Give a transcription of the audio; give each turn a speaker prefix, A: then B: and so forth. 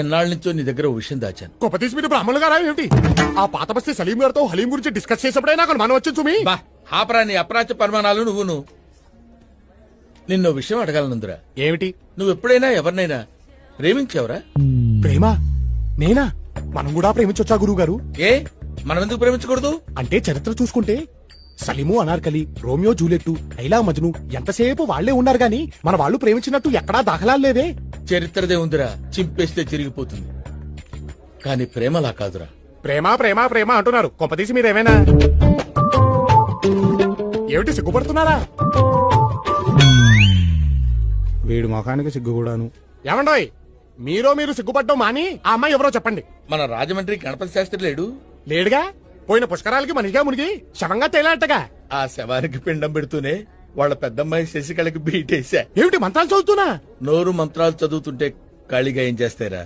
A: ఎన్నాళ్ళ నుంచో నీ దగ్గర ఓ విషయం దాచాను.
B: గొప్ప తీసి మీరు బ్రాహ్మణులు గారా ఏమిటి? ఆ పాత బస్తీ సలీం గారితో హలీం గురించి డిస్కస్ చేసినప్పుడే నాకు మనం వచ్చింది సుమి.
A: బా ఆపరా నీ అప్రాచ్య పరిమాణాలు నువ్వును. నిన్నో విషయం అడగాలనుందిరా.
B: ఏమిటి?
A: నువ్వు ఎప్పుడైనా ఎవరినైనా ప్రేమించావురా?
B: ప్రేమ? నేనా? మనం కూడా ప్రేమించొచ్చా గురువు గారు?
A: ఏ మనం ఎందుకు ప్రేమించకూడదు?
B: అంటే చరిత్ర చూసుకుంటే సలీము, అనార్కలి, రోమియో జూలియట్, లైలా మజ్ను ఎంతసేపు వాళ్లే ఉన్నారు గాని మన వాళ్ళు ప్రేమించినట్టు ఎక్కడా దాఖలాలు లేవే.
A: చరిత్రదే ఉందిరా, చింపేస్తే చిరిగిపోతుంది. కానీ ప్రేమలా కాదురా.
B: ప్రేమ ప్రేమ ప్రేమ అంటున్నారు. కొంపదీసి మీరేమైనా ఏమిటి సిగ్గుపడుతున్నారా? వీడు మొఖానికి సిగ్గు కూడాను. ఏమండోయ్, మీరు సిగ్గుపడ్డం మాని ఆ అమ్మాయి ఎవరో చెప్పండి.
A: మన రాజమండ్రి గణపతి శాస్త్రి లేడు?
B: లేడుగా. పోయిన పుష్కరాలకి మనిషిగా మునిగి శవంగా తేలాటగా.
A: ఆ శవానికి పిండం పెడుతూనే వాళ్ళ పెద్దమ్మాయి శశికళకి బీటేశా.
B: ఏమిటి మంత్రాలు చదువుతున్నా?
A: నోరు మంత్రాలు చదువుతుంటే ఖాళీగా ఏం చేస్తారా?